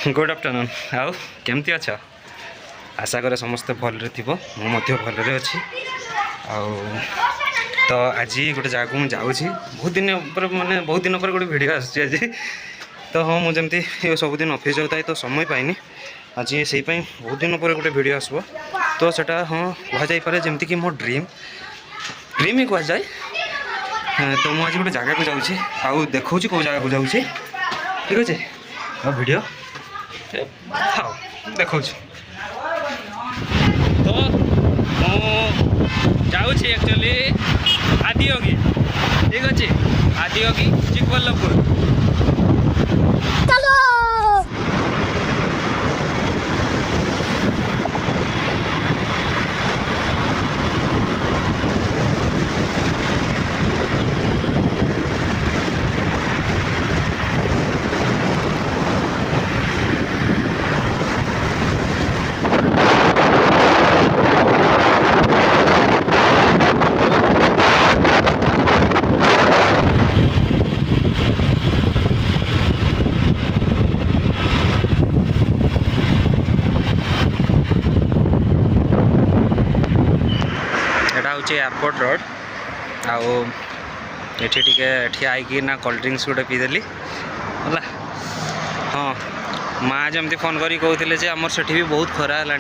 Good afternoon. आउ केमती अच्छा आशा करे समस्ते भलरे थी मुझे भलरे अच्छी तो आज गोटे जगह मुझे जाऊँगी बहुत दिन पर माने बहुत दिन पर गोटे वीडियो आसूँ आज तो हाँ मुझे सबुदिन ऑफिस जाऊँ तो समय पाइनि आज से बहुत दिन पर गोटे वीडियो आसब तो सेटा हाँ कहुपे जमती कि मो ड्रीम ही कहुए तो मुझे गोटे जगह को जाऊँगी आउ देखा कौ जगह को जाऊँगी ठीक अच्छे और वीडियो हाँ देखा तो जाऊँगी एक्चुअली आदियोगी ठीक अच्छे आदियोगी चिकबल्लभपुर एयरपोर्ट रोड आठी आई ना कोल्ड ड्रिंक्स गोटे पीदेली है हाँ माँ जमी फोन करी कहते आमर से भी बहुत खरा है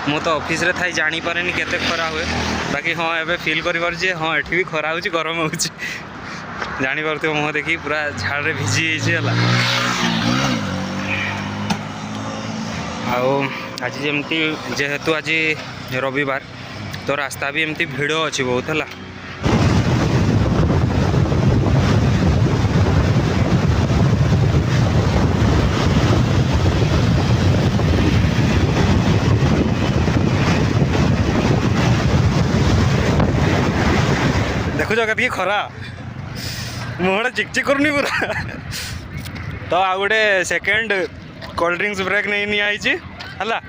मु तो ऑफिस रे थाई जानी पारे केते खरा हुए बाकी हाँ एवं फिल कर हाँ ये भी खरा हो गरम हो जापर मुँह देखी पूरा झाड़ रे भिजी है आज जमती जेहेतु आज रविवार तो रास्ता भी एमती भिड़ अच्छी बहुत है देखुच कति खरा मुहटा चिकचिक करनी पूरा तो आ गए सेकेंड कोल्ड ड्रिंक्स ब्रेक नहीं निआई है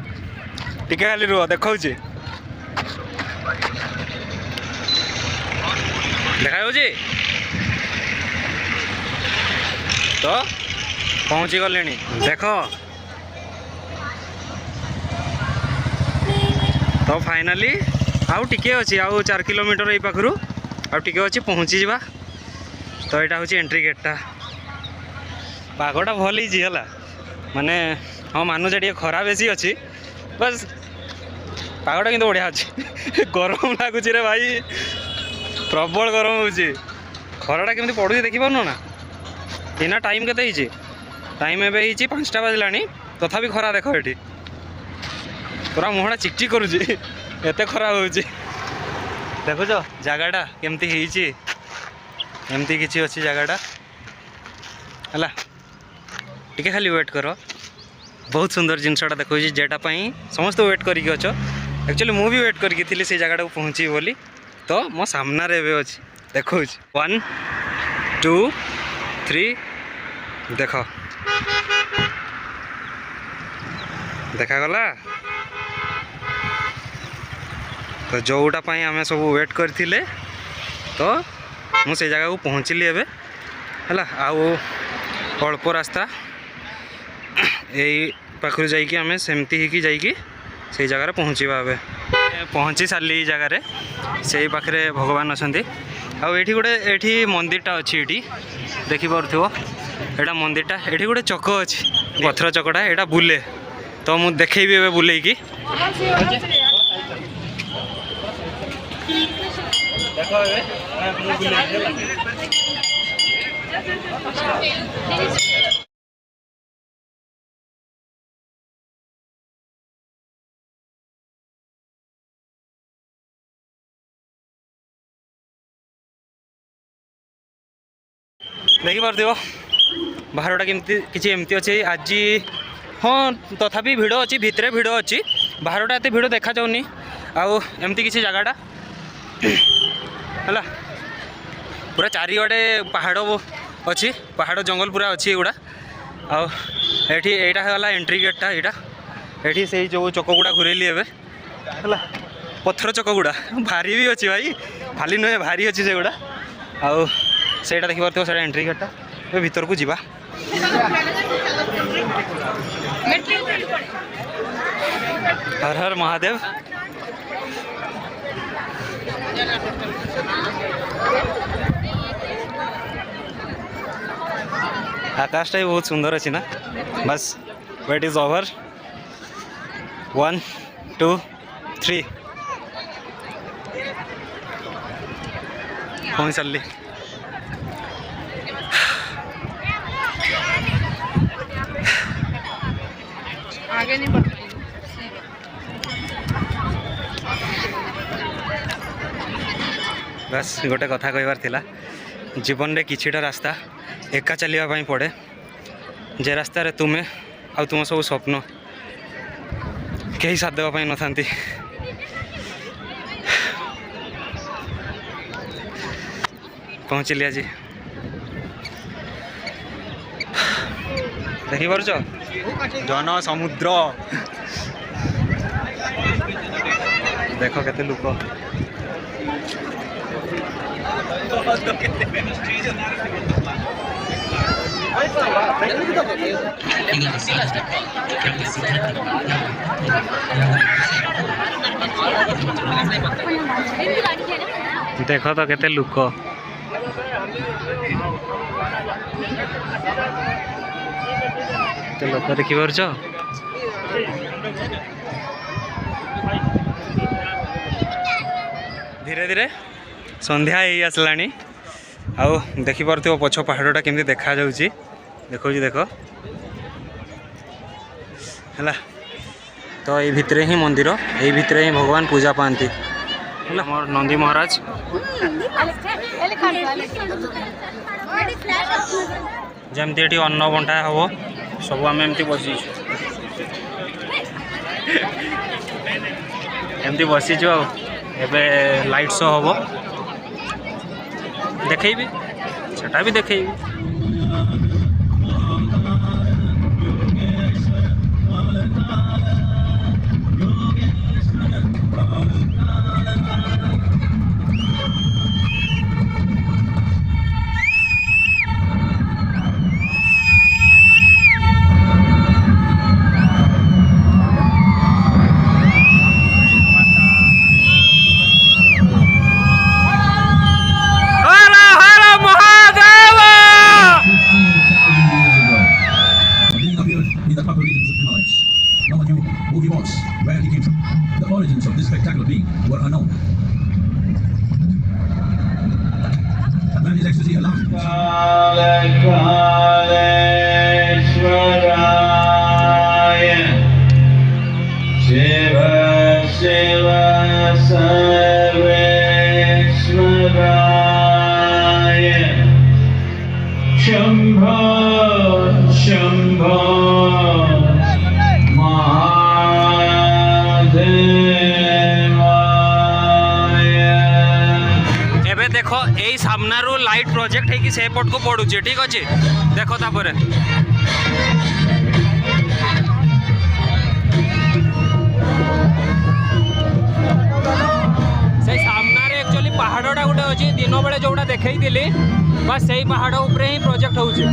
टिके खाली रुह देखा देखा तो पहुँची गले देख तो फाइनाली आउ टिके अच्छी आउ 4 किलोमीटर ये पाखु आउ टिके अच्छी पहुँची जावा तो यहाँ हूँ एंट्री गेटा पागटा भल है माने हाँ मानुचे टे खरा बेसी अच्छी बस पागटा किंतु बढ़िया अच्छी गरम लगुच रे भाई प्रबल गरम हो खराटा केमती पड़ू देखी पार ना इना टाइम के टाइम एवं 5टा बाजला तथापि खरा देख ये पूरा मुहटा चिकचिक करुचे खरा हो देखुच जगहटा केमती एमती किसी अच्छी जगहटा है टिके खाली वेट कर बहुत सुंदर जिनसटा देखो जेटापाई समस्त वेट करके अच एक्चुअली मु भी वेट करके थी से जगह पहुँची बोली तो मो सामना रे अच्छी देखो 1 2 3 देख देखागला तो जोटा आम सब वेट करते तो मुझे जगह को पहुँचली है अल्प रास्ता यही पाखु जामें सेमती ही जाइए से जगह पहुँचवा ए पहुँची सारी जगार से पाखे भगवान अच्छा आठी गोटे ये मंदिरटा अच्छी ये देखिपे यहाँ मंदिरटा ये गोटे चक अच्छी पथर चकटा यहाँ बुले तो मुझे देखी ए बुले की देखी पार्थिव बाहरटा केमती किसी एमती अच्छे आज हाँ तथापि भिड़ अच्छी भितर भिड़ अच्छी बाहरटा एत भिड़ देखा जाऊनी आउ एमती किसी जगहटा है पूरा चारिआडे पहाड़ अच्छी पहाड़ जंगल पूरा अच्छी एगुड़ा आठी यहाँ एंट्री गेटा यहाँ ये से जो चक गुड़ा घूरेली है पथर चक गुड़ा भारी भी अच्छी भाई खाली नुहे भारी अच्छी से गुड़ा आउ सेटा देखिए से एंट्री गेटा भीतर को जीवा हर हर महादेव। आकाशटा भी बहुत सुंदर अच्छी ना। बस वेट इज ओवर 1 2 3 पहुँच चलली। आगे नहीं बढ़ बस गोटे कथा कहबार थिला जीवन रे किछिटा रास्ता एका चलिया पाई पड़े जे रास्ता रे तुमे आ तुम सब स्वप्न कहीं साथ देवा पाई न थांती। पहुँचली आज देखी पारुछ जन समुद्र देख केते लोक देख तो केते लोक लोक देखी पारुछ धीरे धीरे संध्या ही आसलानी आउ देखी पार्थिव पछ पहाड़टा केमती देखा जाउची देखो देख है तो ये भितरे ही मंदिर ये भितरे ही भगवान पूजा पाती मोर नंदी महाराज जमती एटी अन्न बंटा हम सब आम एमती बसीचु एमती बसीचु एबे लाइट शो हम देखी सेटा भी देखी शंभो शंभो एबे देखो यही सामनारू लाइट प्रोजेक्ट है कि से पट को पड़ुचे ठीक अच्छे देखो तापर से सामने एक्चुअली पहाड़टा गोटे अच्छी दिन बेले जोटा देखी बस से पहाड़ उपरे ही प्रोजेक्ट होउची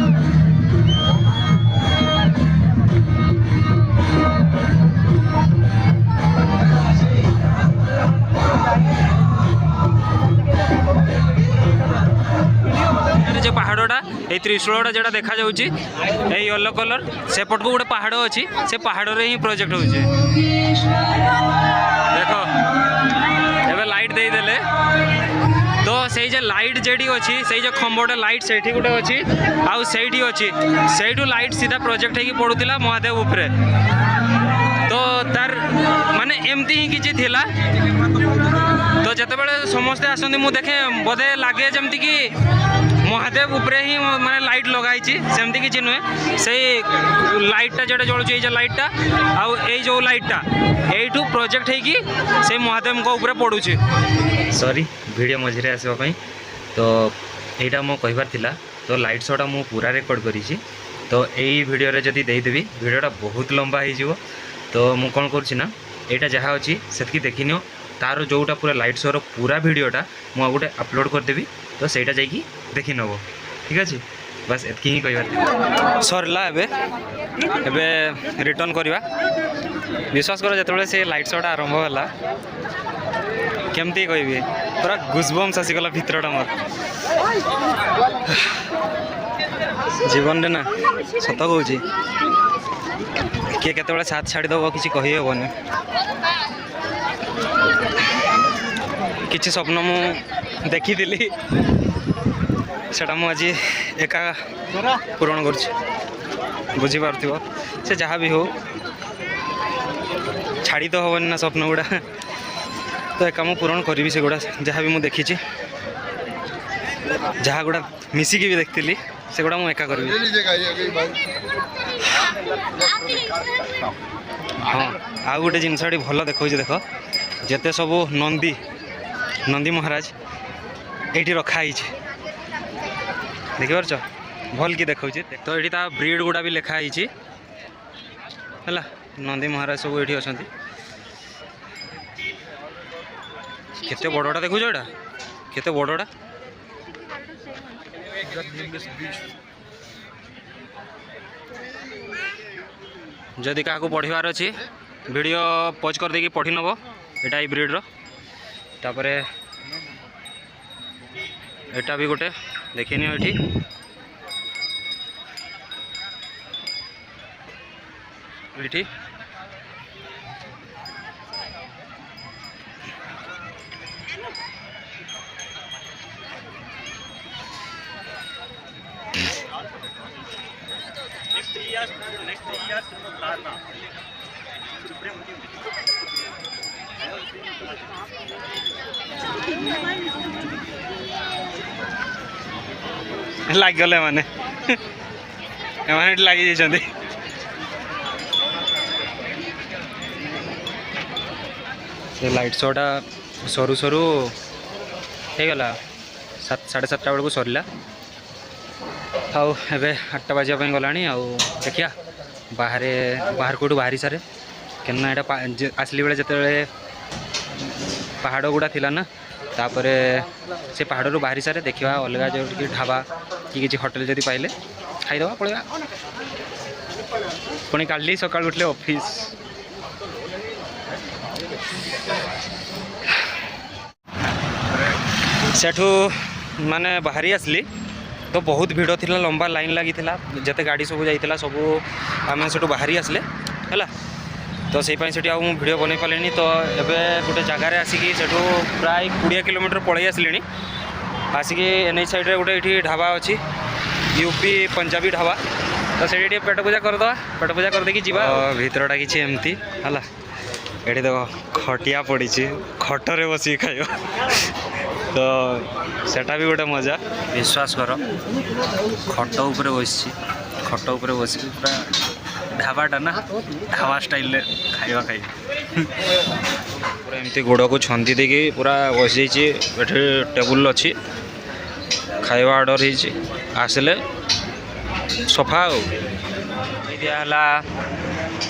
जो पहाड़टा ये त्रिशूलटा जो देखा जाउची ये येलो कलर सेपट को गोटे पहाड़ अच्छी से पहाड़ रे ही प्रोजेक्ट होउची देखो एबे लाइट दे देले तो से लाइट जेडी अच्छी से खंबटे लाइट से गोटे अच्छी आउ सेठी अच्छी से लाइट सीधा प्रोजेक्ट है पड़ूला महादेव उपरे तो तार माने एमती ही किसी थिला तो जिते बड़े समस्ते आसती मुझे देखे बोधे लगे जमती कि महादेव उपरे ही माने लाइट लगाई सेमती किसी नुहे से लाइटा जो जलुचे ये लाइटा आउ जो लाइटा यू प्रोजेक्ट है से महादेव को ऊपर पड़ुचे सॉरी वीडियो मझे आसवाई तो यहाँ मो कहबार थिला तो लाइट शोटा मु पूरा रेकर्ड करी तो यही वीडियो रे जदि देदेवी वीडियोटा बहुत लंबा हो तो मु कौन करुँना यहाँ जहाँ अच्छी से देखी नियो तार जोटा पूरा लाइट शोर पूरा वीडियोटा मुझे गोटे अपलोड करदेवी तो सहीटा जाकि देखी नब ठीक अच्छे बस एतकी ही कहबार सरला एबे रिटर्न करवा विश्वास कर जो से लाइट शोटा आरंभ होला केमती कहबी पूरा गुजबम्स आसीगला भितरटा मोर जीवन ना सत कहूँ किए केत साथ छाड़ीदेव कि कहीहबनी किसी स्वप्न मु देखी सेटा मु आज एका पूरण कर बुझीपार से जहाँ भी हो छाड़ी तो हेनी ना स्वप्न गुड़ा तो एका मु पूरण करी से गुड़ा जहाँ भी मुझे देखी जहाँ गुड़ा मिसिकी भी देखती से गुड़ा मुझे एका करी हाँ आ गोटे जिनस भल देखा देख जिते सब नंदी नंदी महाराज ये रखाई देखिपार भल कि देखा तो ये ब्रीड गुड़ा भी लिखाई है नंदी महाराज सब ये अच्छा केते बड़टा देखुच एटा केते बड़टा जदि क्या पढ़वार अच्छी वीडियो पॉज कर देकी पढ़ी नब यहाँ ब्रीड तापर एटा भी गोटे देखनी ये लगे मैंने लगी जाइए से लाइट शोटा सरू सरू हो गला 7:30 बेलू सरला आउ एबे 8टा बाजिया गला देखिया बाहर कौटू बाहरी सारे क्या यहाँ आसली बेले जिते पहाड़ गुड़ा थिला ना तापर से पहाड़ बाहरी सारे देखा अलग जो ढाबा कि किसी होटेल जदि पाइले खाईदे पड़ेगा पुणी काली सकाल उठले ऑफिस सेठू माने बाहरी आसली तो बहुत भिड़ थिला लंबा लाइन लगी जिते गाड़ी सब जाइला सब आम से बाहरी आसले है तो से वीडियो बन पारे तो एवं गोटे जगार आसिकी से प्राय 20 किलोमीटर पलि आसली आसिक एनएच साइड गोटे ये ढाबा अच्छी यूपी पंजाबी ढाबा तो से पेट पूजा करदे पेट पूजा करदे जी भीतरटा किसी एमती है ये देख खटिया पड़ी खटरे बस खाइब तो सेटा भी गोटे मजा विश्वास कर खट उपर बस खट उपर बस पूरा ढाबाटा ना ढाबा स्टाइल खाइबा खाई पूरा एमती गोड़ को छंदी देकी पूरा बस जाइए टेबुल अच्छी खाइबा ऑर्डर हो आसले सफा दिहला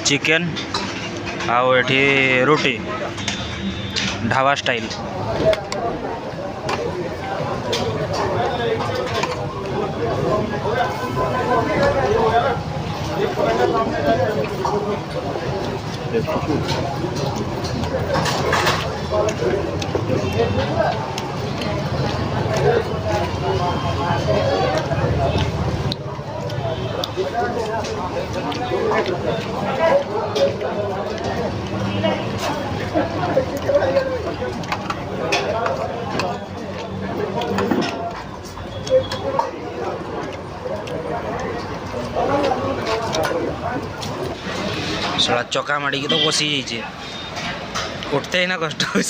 चिकेन आउ एठी रोटी ढाबा स्टाइल सड़ा चका माड़ी तो बसी जाइए उठते ही ना कष्ट हो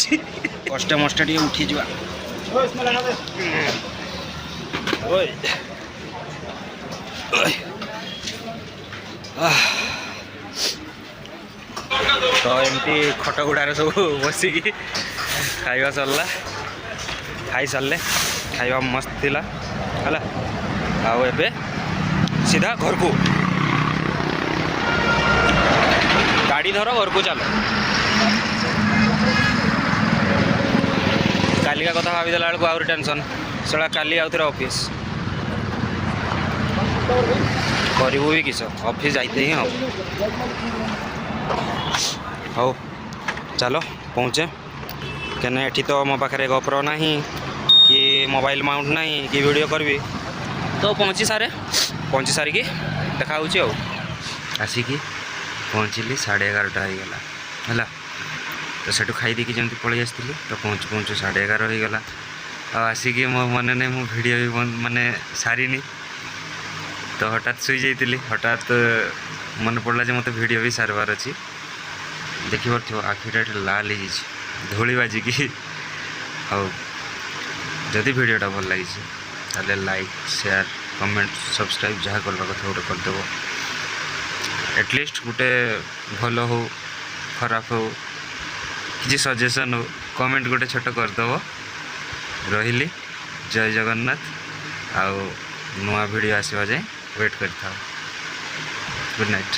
कष्टे मष्टे टे उठी जा तो एमती खटगुड़ार सब बसिकी खाइबा सरला खाई सारे खाइबा मस्त थिला है आउ एबे सीधा घर को गाड़ी धर घर को चलो कालिका कथा भाई देला बेलू आउरी टेंशन सड़ा काली आउ थे ऑफिस करू भी किस ऑफिस जाते ही हम हौ चलो पहुँचे कहने एठी तो मो पाखे गोप्रो ना कि मोबाइल माउंट ना कि वीडियो करबी तो पहुँची सारिकी देखा आसिकी पहुँचली 11:30 होगला है तो सेठू खाई देकी जमी पलि आसती तो पहुँचु पहुँचु 11:30 होगला आसिकी मो मन नहीं मो वीडियो भी माने सारिनी तो हठात शुई जाइली हठात मन पड़ा जे मत वीडियो भी सारबार अच्छी देखी पार्थ आखिटा लाल हो धूली बाजिकी हाँ जदि वीडियोटा भल लगी ताले लाइक शेयर कमेंट सब्सक्राइब जहाँ करवा कथा गोटे करदेव एटलिस्ट गोटे भल हो खराब हो कि सजेसन हो कमेंट गोटे छोट करदेव रही जय जगन्नाथ आउ नुआ वीडियो आसवा जाए वेट करता गुड नाइट।